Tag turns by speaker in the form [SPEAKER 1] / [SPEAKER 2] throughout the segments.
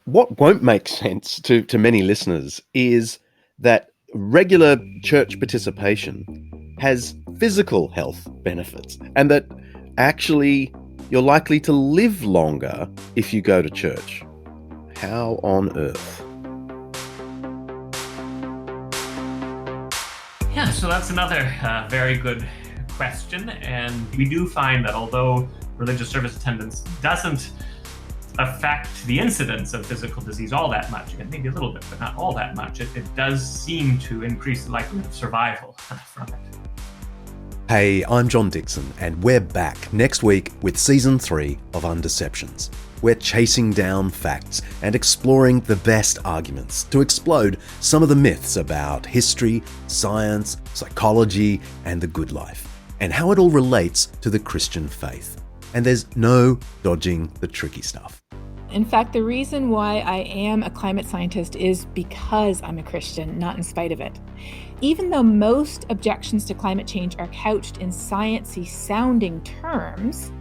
[SPEAKER 1] What won't make sense to many listeners is that regular church participation has physical health benefits, and that actually you're likely to live longer if you go to church. How on earth?
[SPEAKER 2] Yeah, so that's another very good question. And we do find that although religious service attendance doesn't affect the incidence of physical disease all that much, again, maybe a little bit, but not all that much, it does seem to increase the likelihood of survival from it.
[SPEAKER 1] Hey, I'm John Dixon, and we're back next week with Season 3 of Undeceptions. We're chasing down facts and exploring the best arguments to explode some of the myths about history, science, psychology, and the good life, and how it all relates to the Christian faith. And there's no dodging the tricky stuff.
[SPEAKER 3] In fact, the reason why I am a climate scientist is because I'm a Christian, not in spite of it. Even though most objections to climate change are couched in sciencey sounding terms,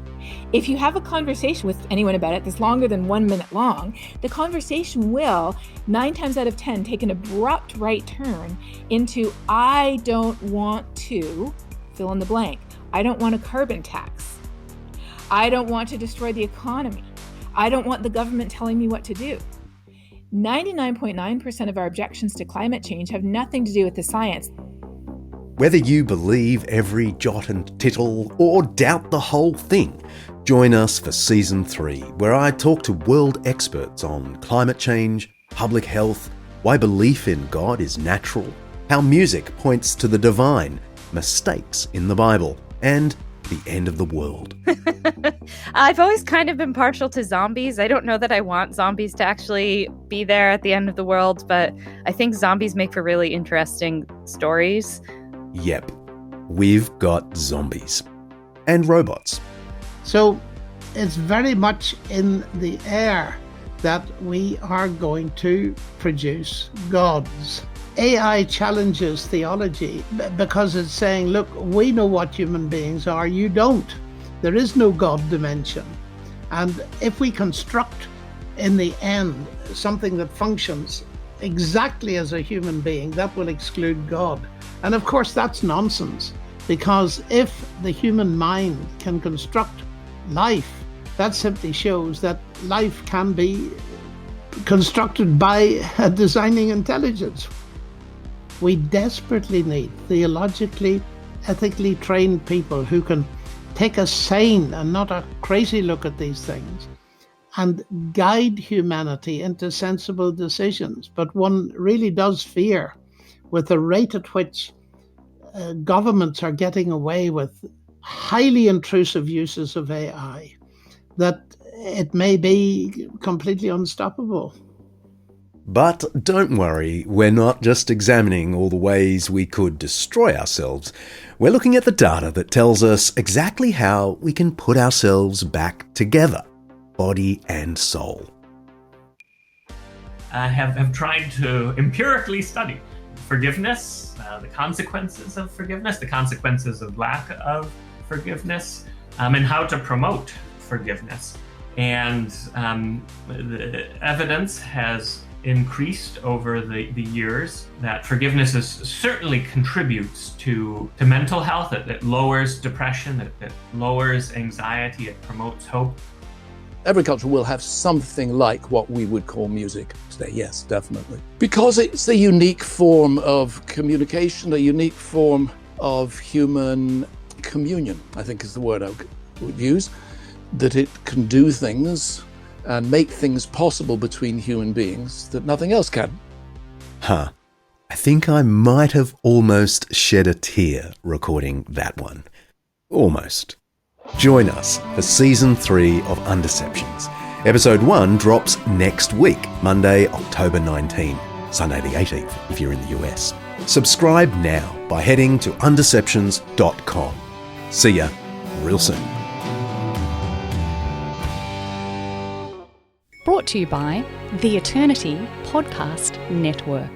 [SPEAKER 3] if you have a conversation with anyone about it that's longer than 1 minute long, the conversation will, 9 times out of 10, take an abrupt right turn into, I don't want to fill in the blank. I don't want a carbon tax. I don't want to destroy the economy. I don't want the government telling me what to do. 99.9% of our objections to climate change have nothing to do with the science.
[SPEAKER 1] Whether you believe every jot and tittle or doubt the whole thing, join us for Season 3, where I talk to world experts on climate change, public health, why belief in God is natural, how music points to the divine, mistakes in the Bible, and the end of the world.
[SPEAKER 4] I've always kind of been partial to zombies. I don't know that I want zombies to actually be there at the end of the world, but I think zombies make for really interesting stories.
[SPEAKER 1] Yep, we've got zombies and robots.
[SPEAKER 5] So it's very much in the air that we are going to produce gods. AI challenges theology because it's saying, look, we know what human beings are, you don't. There is no God dimension. And if we construct in the end something that functions exactly as a human being, that will exclude God. And of course, that's nonsense, because if the human mind can construct life, that simply shows that life can be constructed by a designing intelligence. We desperately need theologically, ethically trained people who can take a sane and not a crazy look at these things and guide humanity into sensible decisions. But one really does fear, with the rate at which governments are getting away with highly intrusive uses of AI, that it may be completely unstoppable.
[SPEAKER 1] But don't worry, we're not just examining all the ways we could destroy ourselves. We're looking at the data that tells us exactly how we can put ourselves back together, body and soul.
[SPEAKER 2] I have tried to empirically study forgiveness, the consequences of forgiveness, the consequences of lack of forgiveness, and how to promote forgiveness. And the evidence has increased over the years that forgiveness certainly contributes to mental health. It lowers depression, it lowers anxiety, it promotes hope.
[SPEAKER 6] Every culture will have something like what we would call music today, yes, definitely. Because it's a unique form of communication, a unique form of human communion, I think is the word I would use, that it can do things and make things possible between human beings that nothing else can.
[SPEAKER 1] I think I might have almost shed a tear recording that one. Almost. Join us for Season 3 of Undeceptions. Episode 1 drops next week, Monday, October 19, Sunday the 18th, if you're in the US. Subscribe now by heading to undeceptions.com. See ya real soon.
[SPEAKER 7] Brought to you by the Eternity Podcast Network.